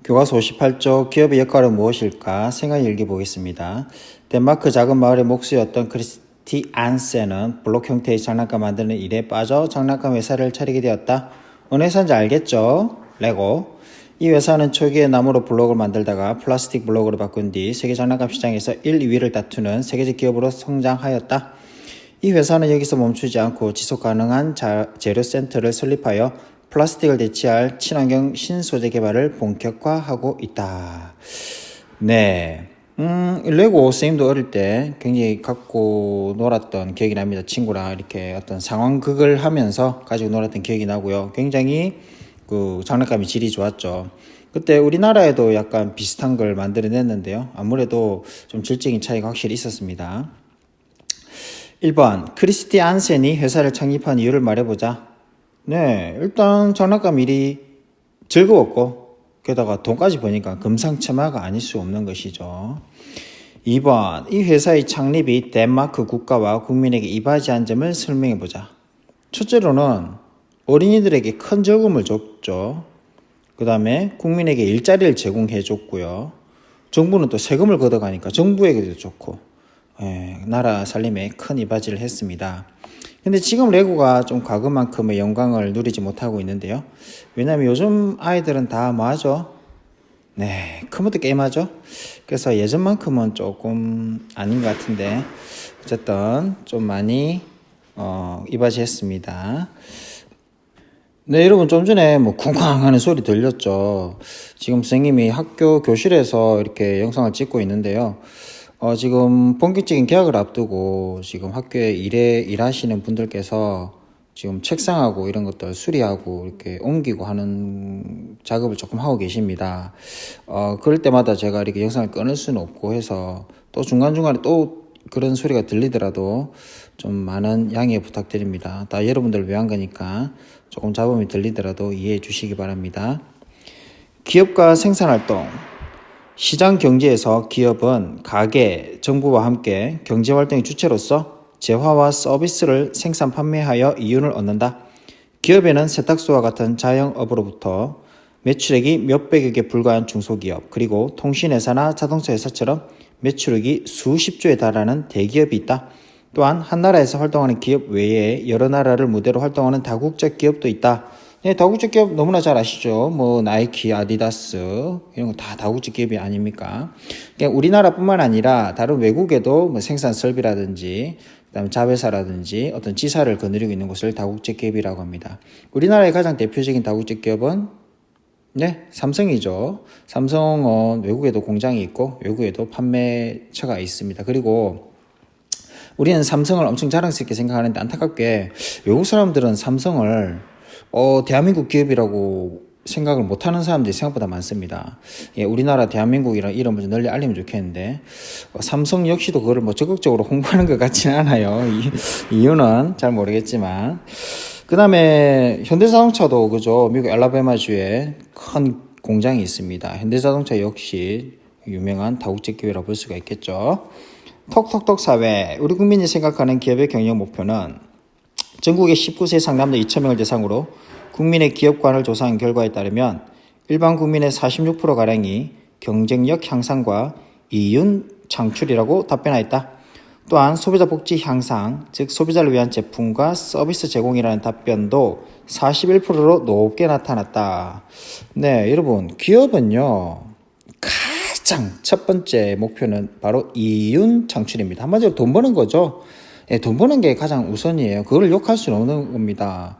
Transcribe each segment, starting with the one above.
교과서 58쪽 기업의 역할은 무엇일까? 생각 일기 보겠습니다. 덴마크 작은 마을의 목수였던 크리스티 안센은 블록 형태의 장난감 만드는 일에 빠져 장난감 회사를 차리게 되었다. 어느 회사인지 알겠죠? 레고. 이 회사는 초기에 나무로 블록을 만들다가 플라스틱 블록으로 바꾼 뒤 세계 장난감 시장에서 1, 2위를 다투는 세계적 기업으로 성장하였다. 이 회사는 여기서 멈추지 않고 지속 가능한 재료 센터를 설립하여 플라스틱을 대체할 친환경 신소재 개발을 본격화하고 있다. 네. 레고 선생님도 어릴 때 굉장히 갖고 놀았던 기억이 납니다. 친구랑 이렇게 어떤 상황극을 하면서 가지고 놀았던 기억이 나고요. 굉장히 그 장난감이 질이 좋았죠. 그때 우리나라에도 약간 비슷한 걸 만들어냈는데요. 아무래도 좀 질적인 차이가 확실히 있었습니다. 1번, 크리스티 안센이 회사를 창립한 이유를 말해보자. 네, 일단 장난감 일이 즐거웠고 게다가 돈까지 버니까 금상첨화가 아닐 수 없는 것이죠. 2번, 이 회사의 창립이 덴마크 국가와 국민에게 이바지한 점을 설명해보자. 첫째로는 어린이들에게 큰 즐거움을 줬죠. 그 다음에 국민에게 일자리를 제공해줬고요. 정부는 또 세금을 걷어가니까 정부에게도 좋고 나라 살림에 큰 이바지를 했습니다. 근데 지금 레고가 좀 과거만큼의 영광을 누리지 못하고 있는데요. 왜냐면 요즘 아이들은 다 뭐 하죠? 네, 컴퓨터 게임 하죠? 그래서 예전만큼은 조금 아닌 것 같은데 어쨌든 좀 많이 이바지했습니다. 네, 여러분 좀 전에 뭐 쿵쾅 하는 소리 들렸죠? 지금 선생님이 학교 교실에서 이렇게 영상을 찍고 있는데요. 지금 본격적인 개학을 앞두고 지금 학교에 일하시는 분들께서 지금 책상하고 이런 것들 수리하고 이렇게 옮기고 하는 작업을 조금 하고 계십니다. 그럴 때마다 제가 이렇게 영상을 끊을 수는 없고 해서 또 중간중간에 또 그런 소리가 들리더라도 좀 많은 양해 부탁드립니다. 다 여러분들을 위한 거니까 조금 잡음이 들리더라도 이해해 주시기 바랍니다. 기업과 생산활동. 시장 경제에서 기업은 가계, 정부와 함께 경제활동의 주체로서 재화와 서비스를 생산 판매하여 이윤을 얻는다. 기업에는 세탁소와 같은 자영업으로부터 매출액이 몇백억에 불과한 중소기업, 그리고 통신회사나 자동차 회사처럼 매출액이 수십조에 달하는 대기업이 있다. 또한 한 나라에서 활동하는 기업 외에 여러 나라를 무대로 활동하는 다국적 기업도 있다. 네, 다국적 기업 너무나 잘 아시죠? 뭐 나이키, 아디다스 이런 거 다 다국적 기업이 아닙니까? 그냥 우리나라뿐만 아니라 다른 외국에도 뭐 생산 설비라든지 그다음에 자회사라든지 어떤 지사를 거느리고 있는 곳을 다국적 기업이라고 합니다. 우리나라의 가장 대표적인 다국적 기업은 네, 삼성이죠. 삼성은 외국에도 공장이 있고 외국에도 판매처가 있습니다. 그리고 우리는 삼성을 엄청 자랑스럽게 생각하는데 안타깝게 외국 사람들은 삼성을 대한민국 기업이라고 생각을 못하는 사람들이 생각보다 많습니다. 예, 우리나라 대한민국이라는 이름을 좀 널리 알리면 좋겠는데 삼성 역시도 그거를 뭐 적극적으로 홍보하는 것 같지는 않아요. 이유는 잘 모르겠지만 그 다음에 현대자동차도 그죠? 미국 알라바마주에 큰 공장이 있습니다. 현대자동차 역시 유명한 다국적 기업이라고 볼 수가 있겠죠. 톡톡톡 사회. 우리 국민이 생각하는 기업의 경영 목표는 전국의 19세 이상 남녀 2,000명을 대상으로 국민의 기업관을 조사한 결과에 따르면 일반 국민의 46%가량이 경쟁력 향상과 이윤 창출이라고 답변하였다. 또한 소비자 복지 향상, 즉 소비자를 위한 제품과 서비스 제공이라는 답변도 41%로 높게 나타났다. 네, 여러분, 기업은요, 가장 첫 번째 목표는 바로 이윤 창출입니다. 한마디로 돈 버는 거죠. 예, 돈 버는 게 가장 우선이에요. 그걸 욕할 수는 없는 겁니다.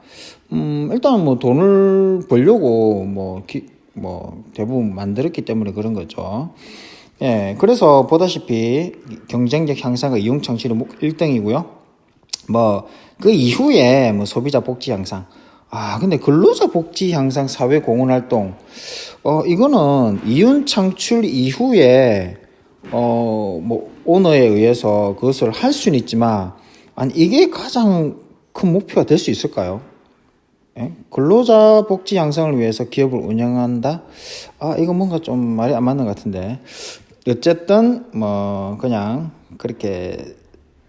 일단 뭐 돈을 벌려고 대부분 만들었기 때문에 그런 거죠. 예, 그래서 보다시피 경쟁력 향상과 이용 창출이 1등이고요. 그 이후에 소비자 복지 향상. 근데 근로자 복지 향상 사회 공헌 활동. 이거는 이윤 창출 이후에 오너에 의해서 그것을 할 수는 있지만, 이게 가장 큰 목표가 될 수 있을까요? 예? 근로자 복지 향상을 위해서 기업을 운영한다? 이건 뭔가 좀 말이 안 맞는 것 같은데. 어쨌든, 그냥 그렇게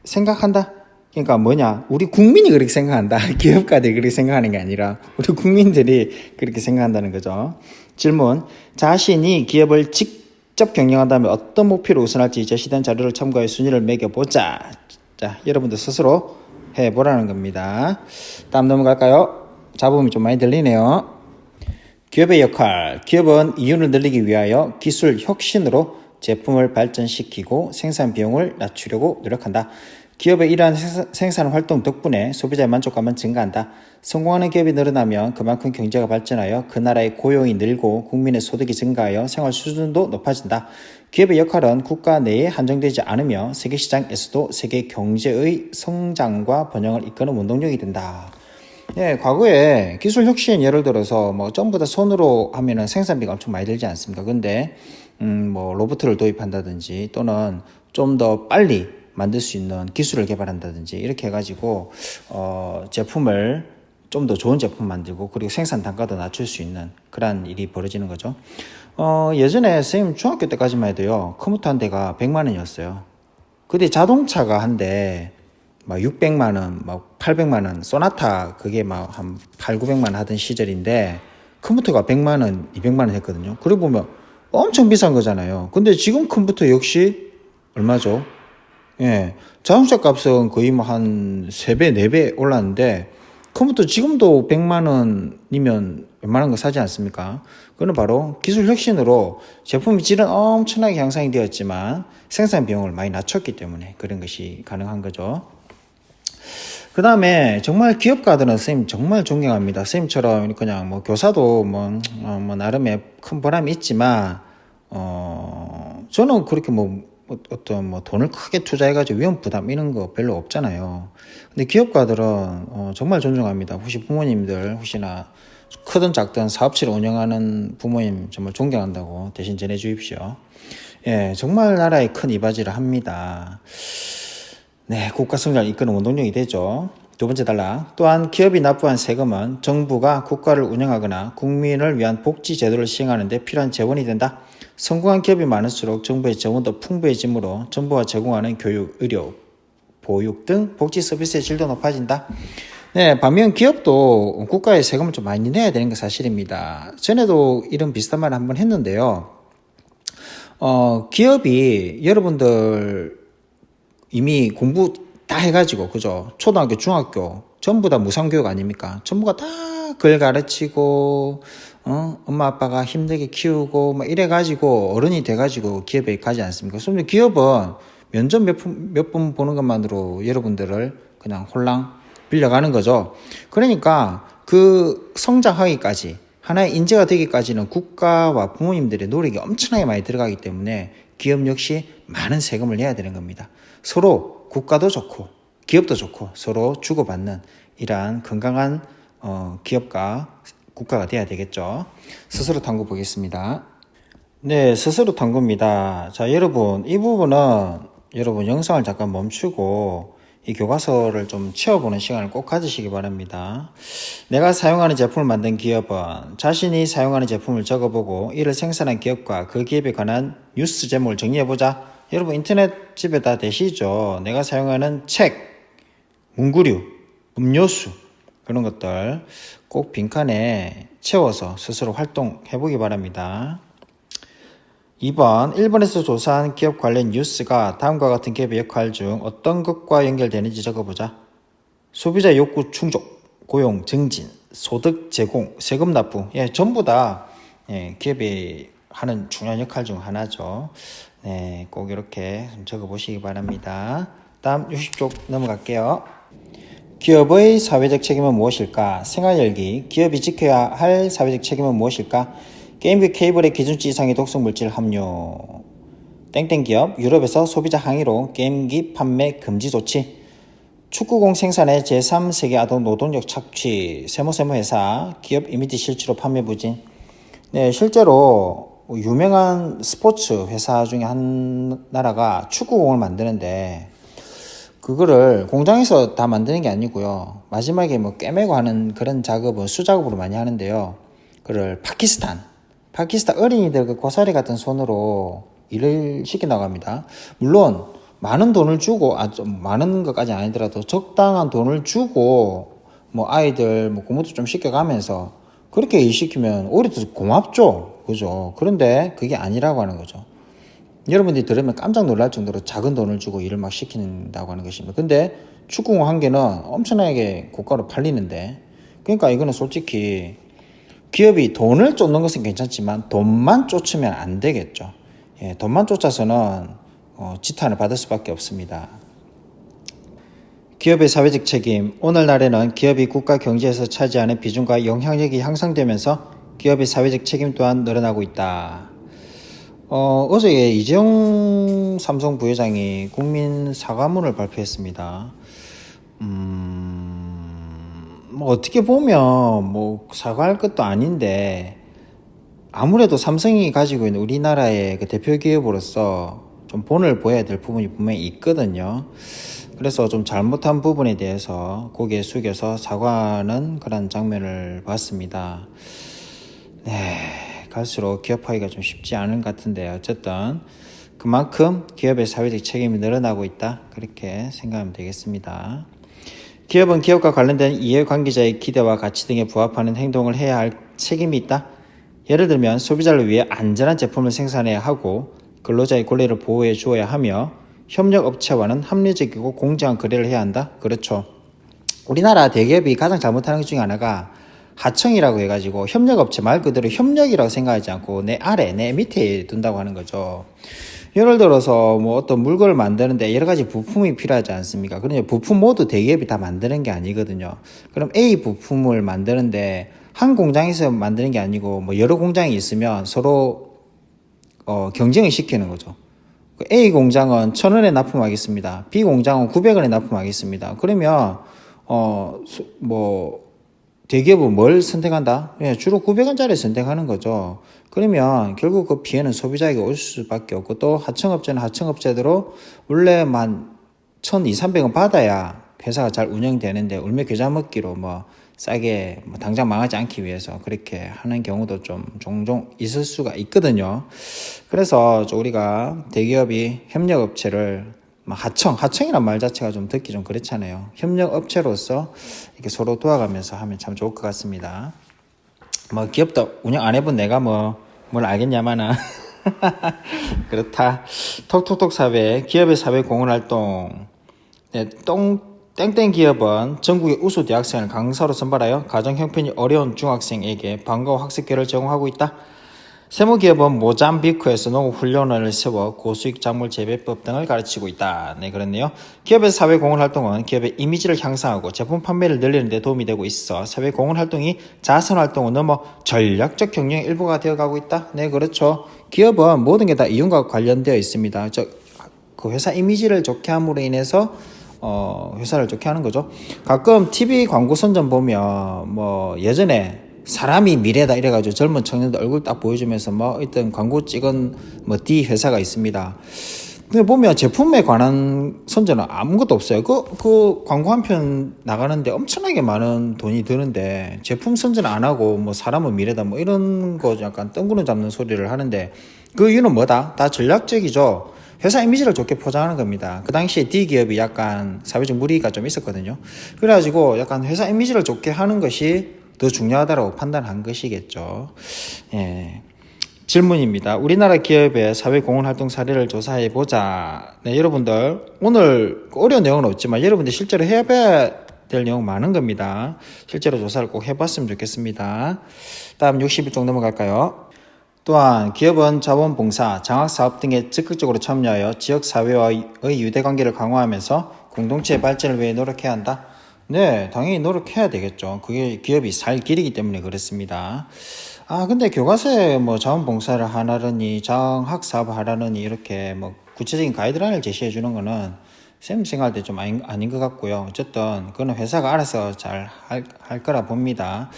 생각한다. 그러니까 뭐냐, 우리 국민이 그렇게 생각한다. 기업가들이 그렇게 생각하는 게 아니라 우리 국민들이 그렇게 생각한다는 거죠. 질문. 자신이 기업을 직접 경영한다면 어떤 목표를 우선할지 제시된 자료를 참고해 순위를 매겨보자. 자, 여러분들 스스로 해보라는 겁니다. 다음 넘어갈까요? 잡음이 좀 많이 들리네요. 기업의 역할. 기업은 이윤을 늘리기 위하여 기술 혁신으로 제품을 발전시키고 생산 비용을 낮추려고 노력한다. 기업의 이러한 생산 활동 덕분에 소비자의 만족감은 증가한다. 성공하는 기업이 늘어나면 그만큼 경제가 발전하여 그 나라의 고용이 늘고 국민의 소득이 증가하여 생활 수준도 높아진다. 기업의 역할은 국가 내에 한정되지 않으며 세계 시장에서도 세계 경제의 성장과 번영을 이끄는 원동력이 된다. 네, 과거에 기술 혁신 예를 들어서 뭐 전부 다 손으로 하면은 생산비가 엄청 많이 들지 않습니까? 근데 뭐 로봇을 도입한다든지 또는 좀 더 빨리 만들 수 있는 기술을 개발한다든지 이렇게 해가지고 제품을 좀 더 좋은 제품 만들고 그리고 생산 단가도 낮출 수 있는 그런 일이 벌어지는 거죠. 예전에 선생님 중학교 때까지만 해도요 컴퓨터 한 대가 100만 원이었어요. 근데 자동차가 한 대 막 600만 원, 막 800만 원, 소나타 그게 막 한 8, 900만 원 하던 시절인데 컴퓨터가 100만 원, 200만 원 했거든요. 그러고 보면 엄청 비싼 거잖아요. 근데 지금 컴퓨터 역시 얼마죠? 예, 자동차 값은 거의 뭐 한 3배, 4배 올랐는데 컴퓨터 지금도 100만 원이면 웬만한 거 사지 않습니까? 그건 바로 기술 혁신으로 제품 질은 엄청나게 향상이 되었지만 생산 비용을 많이 낮췄기 때문에 그런 것이 가능한 거죠. 그 다음에 정말 기업가들은 선생님 정말 존경합니다. 선생님처럼 그냥 뭐 교사도 뭐 나름의 큰 보람이 있지만, 저는 그렇게 어떤 돈을 크게 투자해가지고 위험 부담 이런 거 별로 없잖아요. 근데 기업가들은 정말 존중합니다. 혹시 부모님들 혹시나 크든 작든 사업체를 운영하는 부모님 정말 존경한다고 대신 전해 주십시오. 예, 정말 나라에 큰 이바지를 합니다. 네, 국가 성장을 이끄는 원동력이 되죠. 두 번째 단락. 또한 기업이 납부한 세금은 정부가 국가를 운영하거나 국민을 위한 복지 제도를 시행하는 데 필요한 재원이 된다. 성공한 기업이 많을수록 정부의 재원도 풍부해지므로 정부가 제공하는 교육, 의료, 보육 등 복지 서비스의 질도 높아진다. 네, 반면 기업도 국가에 세금을 좀 많이 내야 되는 게 사실입니다. 전에도 이런 비슷한 말을 한번 했는데요. 기업이 여러분들 이미 공부 다 해가지고, 그죠? 초등학교, 중학교, 전부 다 무상교육 아닙니까? 전부가 다 글 가르치고, 엄마 아빠가 힘들게 키우고, 막 이래가지고, 어른이 돼가지고 기업에 가지 않습니까? 그래서 기업은 면접 몇 번 보는 것만으로 여러분들을 그냥 홀랑 빌려가는 거죠. 그러니까 그 성장하기까지, 하나의 인재가 되기까지는 국가와 부모님들의 노력이 엄청나게 많이 들어가기 때문에 기업 역시 많은 세금을 내야 되는 겁니다. 서로 국가도 좋고 기업도 좋고 서로 주고받는 이러한 건강한 기업과 국가가 돼야 되겠죠. 스스로 탐구 보겠습니다. 네, 스스로 탐구입니다. 자, 여러분 이 부분은 여러분 영상을 잠깐 멈추고 이 교과서를 좀 채워보는 시간을 꼭 가지시기 바랍니다. 내가 사용하는 제품을 만든 기업은 자신이 사용하는 제품을 적어보고 이를 생산한 기업과 그 기업에 관한 뉴스 제목을 정리해보자. 여러분 인터넷 집에 다 되시죠? 내가 사용하는 책, 문구류, 음료수 그런 것들 꼭 빈칸에 채워서 스스로 활동해보기 바랍니다. 2번, 일본에서 조사한 기업 관련 뉴스가 다음과 같은 기업의 역할 중 어떤 것과 연결되는지 적어보자. 소비자 욕구 충족, 고용 증진, 소득 제공, 세금 납부. 예, 전부 다 기업이 하는 중요한 역할 중 하나죠. 네, 꼭 이렇게 적어보시기 바랍니다. 다음 60쪽 넘어갈게요. 기업의 사회적 책임은 무엇일까? 생활열기, 기업이 지켜야 할 사회적 책임은 무엇일까? 게임기 케이블의 기준치 이상의 독성 물질 함유. 땡땡기업, 유럽에서 소비자 항의로 게임기 판매 금지 조치. 축구공 생산에 제3세계 아동 노동력 착취. 세모세모 회사, 기업 이미지 실추로 판매 부진. 네, 실제로 유명한 스포츠 회사 중에 한 나라가 축구공을 만드는데 그거를 공장에서 다 만드는 게 아니고요. 마지막에 꿰매고 하는 그런 작업은 수작업으로 많이 하는데요. 그걸 파키스탄 어린이들 그 고사리 같은 손으로 일을 시켜 나갑니다. 물론 많은 돈을 주고 좀 많은 것까지 아니더라도 적당한 돈을 주고 아이들 공부도 좀 시켜가면서 그렇게 일 시키면 오히려 더 고맙죠. 그죠? 그런데 그게 아니라고 하는 거죠. 여러분들이 들으면 깜짝 놀랄 정도로 작은 돈을 주고 일을 막 시킨다고 하는 것입니다. 근데 축구공 한 개는 엄청나게 고가로 팔리는데, 그러니까 이거는 솔직히 기업이 돈을 쫓는 것은 괜찮지만 돈만 쫓으면 안 되겠죠. 예, 돈만 쫓아서는 지탄을 받을 수밖에 없습니다. 기업의 사회적 책임. 오늘날에는 기업이 국가 경제에서 차지하는 비중과 영향력이 향상되면서 기업의 사회적 책임 또한 늘어나고 있다. 어제 이재용 삼성 부회장이 국민 사과문을 발표했습니다. 뭐 어떻게 보면 뭐 사과할 것도 아닌데, 아무래도 삼성이 가지고 있는 우리나라의 그 대표 기업으로서 좀 본을 보여야 될 부분이 분명히 있거든요. 그래서 좀 잘못한 부분에 대해서 고개 숙여서 사과하는 그런 장면을 봤습니다. 네, 갈수록 기업하기가 좀 쉽지 않은 것 같은데, 어쨌든 그만큼 기업의 사회적 책임이 늘어나고 있다, 그렇게 생각하면 되겠습니다. 기업은 기업과 관련된 이해관계자의 기대와 가치 등에 부합하는 행동을 해야 할 책임이 있다. 예를 들면 소비자를 위해 안전한 제품을 생산해야 하고 근로자의 권리를 보호해 주어야 하며 협력업체와는 합리적이고 공정한 거래를 해야 한다. 그렇죠. 우리나라 대기업이 가장 잘못하는 것 중에 하나가 하청이라고 해가지고 협력업체 말 그대로 협력이라고 생각하지 않고 내 아래, 내 밑에 둔다고 하는 거죠. 예를 들어서 뭐 어떤 물건을 만드는데 여러 가지 부품이 필요하지 않습니까? 그러니 부품 모두 대기업이 다 만드는 게 아니거든요. 그럼 A 부품을 만드는데 한 공장에서 만드는 게 아니고 뭐 여러 공장이 있으면 서로 경쟁을 시키는 거죠. A 공장은 1,000원에 납품하겠습니다. B 공장은 900원에 납품하겠습니다. 그러면 대기업은 뭘 선택한다? 예, 주로 900원짜리 선택하는 거죠. 그러면 결국 그 피해는 소비자에게 올 수밖에 없고, 또 하청업체는 하청업체대로 원래 1,200~1,300원 받아야 회사가 잘 운영되는데 울며 겨자 먹기로 싸게 당장 망하지 않기 위해서 그렇게 하는 경우도 좀 종종 있을 수가 있거든요. 그래서 우리가 대기업이 협력업체를 하청이란 말 자체가 좀 듣기 좀 그렇잖아요. 협력업체로서 이렇게 서로 도와가면서 하면 참 좋을 것 같습니다. 기업도 운영 안 해본 내가 뭘 알겠냐마는 그렇다. 톡톡톡 사회, 기업의 사회 공헌활동. 네, 땡땡 기업은 전국의 우수 대학생을 강사로 선발하여 가정 형편이 어려운 중학생에게 방과 후 학습 기회를 제공하고 있다. 세무기업은 모잠비크에서 농업훈련원을 세워 고수익 작물 재배법 등을 가르치고 있다. 네, 그렇네요. 기업의 사회공헌활동은 기업의 이미지를 향상하고 제품 판매를 늘리는 데 도움이 되고 있어 사회공헌활동이 자선활동을 넘어 전략적 경영의 일부가 되어가고 있다. 네, 그렇죠. 기업은 모든 게 다 이윤과 관련되어 있습니다. 그 회사 이미지를 좋게 함으로 인해서 회사를 좋게 하는 거죠. 가끔 TV 광고 선전 보면 예전에 사람이 미래다 이래가지고 젊은 청년들 얼굴 딱 보여주면서 어떤 광고 찍은 D 회사가 있습니다. 근데 보면 제품에 관한 선전은 아무것도 없어요. 그 광고 한 편 나가는데 엄청나게 많은 돈이 드는데 제품 선전 안 하고 사람은 미래다 이런 거 약간 뜬구름 잡는 소리를 하는데, 그 이유는 뭐다? 다 전략적이죠. 회사 이미지를 좋게 포장하는 겁니다. 그 당시에 D기업이 약간 사회적 무리가 좀 있었거든요. 그래가지고 약간 회사 이미지를 좋게 하는 것이 더 중요하다고 판단한 것이겠죠. 예. 질문입니다. 우리나라 기업의 사회공헌활동 사례를 조사해보자. 네, 여러분들 오늘 어려운 내용은 없지만 여러분들 실제로 해봐야 될 내용 많은 겁니다. 실제로 조사를 꼭 해봤으면 좋겠습니다. 다음 60일 넘어갈까요? 또한 기업은 자원봉사, 장학사업 등에 적극적으로 참여하여 지역사회와의 유대관계를 강화하면서 공동체의 발전을 위해 노력해야 한다. 네, 당연히 노력해야 되겠죠. 그게 기업이 살 길이기 때문에 그렇습니다. 근데 교과서에 자원봉사를 하라느니 장학사업을 하라느니 이렇게 구체적인 가이드라인을 제시해 주는 거는 쌤 생각할 때 좀 아닌 것 같고요. 어쨌든 그거는 회사가 알아서 잘 할 거라 봅니다.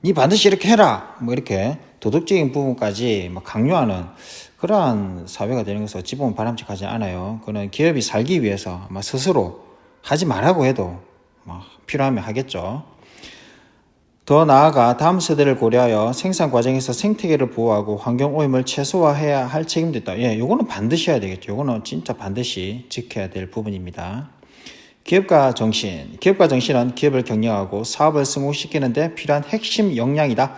니 반드시 이렇게 해라 이렇게 도덕적인 부분까지 강요하는 그러한 사회가 되는 것은 어찌 보면 바람직하지 않아요. 그는 기업이 살기 위해서 스스로 하지 말라고 해도 필요하면 하겠죠. 더 나아가 다음 세대를 고려하여 생산 과정에서 생태계를 보호하고 환경 오염을 최소화해야 할 책임도 있다. 예, 요거는 반드시 해야 되겠죠. 요거는 진짜 반드시 지켜야 될 부분입니다. 기업가 정신은 기업을 경영하고 사업을 성공시키는 데 필요한 핵심 역량이다.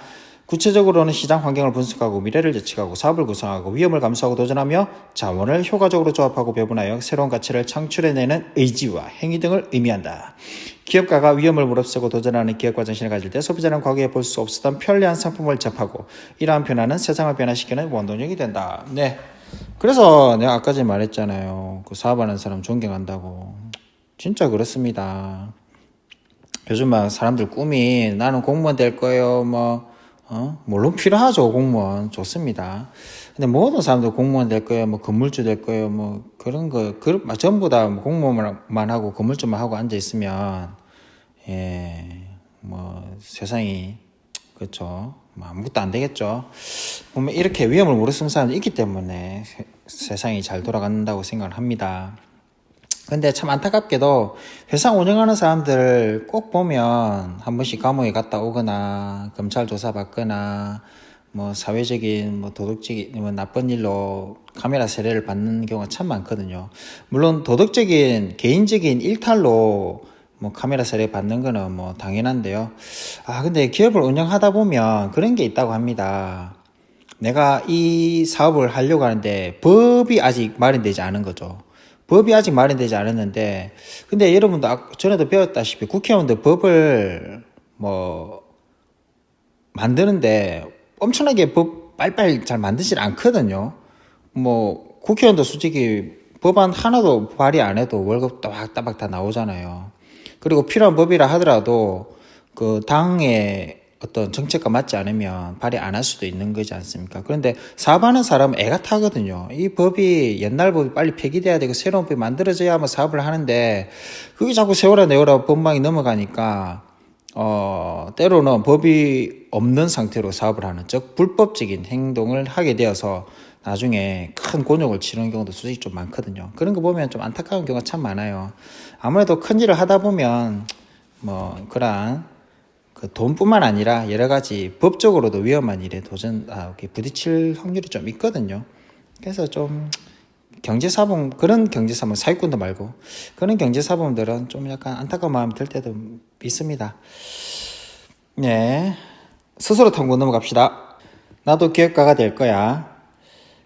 구체적으로는 시장 환경을 분석하고 미래를 예측하고 사업을 구성하고 위험을 감수하고 도전하며 자원을 효과적으로 조합하고 배분하여 새로운 가치를 창출해내는 의지와 행위 등을 의미한다. 기업가가 위험을 무릅쓰고 도전하는 기업가 정신을 가질 때 소비자는 과거에 볼 수 없었던 편리한 상품을 접하고 이러한 변화는 세상을 변화시키는 원동력이 된다. 네. 그래서 내가 아까 전에 말했잖아요. 그 사업하는 사람 존경한다고. 진짜 그렇습니다. 요즘 막 사람들 꿈이 나는 공무원 될 거예요. 물론 필요하죠. 공무원 좋습니다. 근데 모든 사람들 공무원 될 거예요. 건물주 될 거예요. 그런 거 전부 다 공무원만 하고 건물주만 하고 앉아 있으면 세상이 그렇죠. 아무것도 안 되겠죠. 보면 이렇게 위험을 무릅쓰는 사람들이 있기 때문에 세상이 잘 돌아간다고 생각을 합니다. 근데 참 안타깝게도 회사 운영하는 사람들 꼭 보면 한 번씩 감옥에 갔다 오거나 검찰 조사 받거나 사회적인 도덕적인 나쁜 일로 카메라 세례를 받는 경우가 참 많거든요. 물론 도덕적인 개인적인 일탈로 카메라 세례 받는 거는 당연한데요. 근데 기업을 운영하다 보면 그런 게 있다고 합니다. 내가 이 사업을 하려고 하는데 법이 아직 마련되지 않은 거죠. 법이 아직 마련되지 않았는데, 근데 여러분도 전에도 배웠다시피 국회의원들 법을 만드는데 엄청나게 법 빨리빨리 잘 만드질 않거든요. 국회의원도 솔직히 법안 하나도 발의 안 해도 월급 따박따박 다 나오잖아요. 그리고 필요한 법이라 하더라도 그 당의 어떤 정책과 맞지 않으면 발의 안 할 수도 있는 거지 않습니까? 그런데 사업하는 사람은 애가 타거든요. 이 법이 옛날 법이 빨리 폐기돼야 되고 새로운 법이 만들어져야만 사업을 하는데 그게 자꾸 세월아 내월아 법망이 넘어가니까 때로는 법이 없는 상태로 사업을 하는 즉 불법적인 행동을 하게 되어서 나중에 큰 곤욕을 치르는 경우도 솔직히 좀 많거든요. 그런 거 보면 좀 안타까운 경우가 참 많아요. 아무래도 큰 일을 하다 보면 그런 그 돈뿐만 아니라 여러 가지 법적으로도 위험한 일에 부딪힐 확률이 좀 있거든요. 그래서 좀 그런 경제사범, 사기꾼도 말고 그런 경제사범들은 좀 약간 안타까운 마음이 들 때도 있습니다. 네. 스스로 탐구 넘어갑시다. 나도 기업가가 될 거야.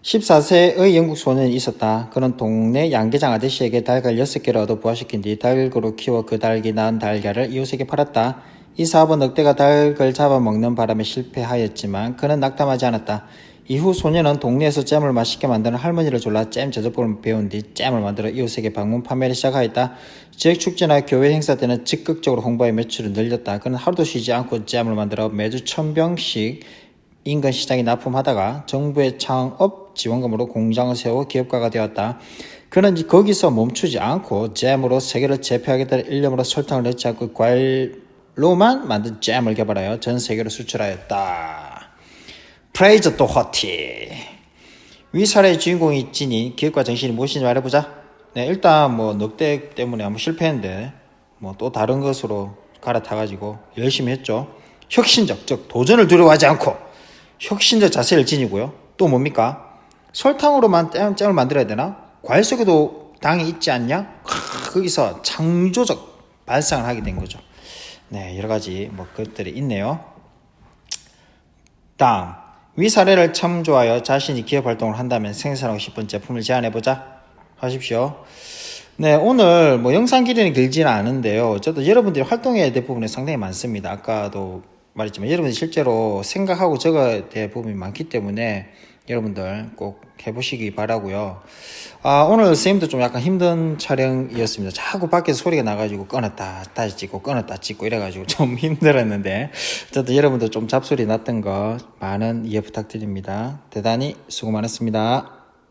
14세의 영국 소년이 있었다. 그는 동네 양계장 아저씨에게 닭을 6개를 얻어 부화시킨 뒤 닭으로 키워 그 닭이 낳은 달걀을 이웃에게 팔았다. 이 사업은 늑대가 닭을 잡아먹는 바람에 실패하였지만 그는 낙담하지 않았다. 이후 소년은 동네에서 잼을 맛있게 만드는 할머니를 졸라 잼 제조법을 배운 뒤 잼을 만들어 이웃에게 방문 판매를 시작하였다. 지역 축제나 교회 행사 때는 적극적으로 홍보해 매출을 늘렸다. 그는 하루도 쉬지 않고 잼을 만들어 매주 1000병씩 인근 시장에 납품하다가 정부의 창업 지원금으로 공장을 세워 기업가가 되었다. 그는 거기서 멈추지 않고 잼으로 세계를 제패하겠다는 일념으로 설탕을 넣지 않고 과일로만 만든 잼을 개발하여 전 세계로 수출하였다. 프레이저 도허티. 위 사례의 주인공이 지닌 기업가 정신이 무엇인지 말해보자. 네, 일단 늑대 때문에 한번 실패했는데 또 다른 것으로 갈아타가지고 열심히 했죠. 혁신적, 즉 도전을 두려워하지 않고 혁신적 자세를 지니고요. 또 뭡니까? 설탕으로만 잼을 만들어야 되나? 과일 속에도 당이 있지 않냐? 거기서 창조적 발상을 하게 된 거죠. 네, 여러 가지 것들이 있네요. 다음, 위 사례를 참조하여 자신이 기업 활동을 한다면 생산하고 싶은 제품을 제안해보자. 하십시오. 네, 오늘 영상 길이는 길지는 않은데요. 어쨌든 여러분들이 활동해야 될 부분이 상당히 많습니다. 아까도 말했지만 여러분들이 실제로 생각하고 적어야 될 부분이 많기 때문에 여러분들 꼭 해보시기 바라고요. 오늘 선생님도 좀 약간 힘든 촬영이었습니다. 자꾸 밖에서 소리가 나가지고 끊었다 다시 찍고 끊었다 찍고 이래가지고 좀 힘들었는데 어쨌든 여러분들 좀 잡소리 났던 거 많은 이해 부탁드립니다. 대단히 수고 많았습니다.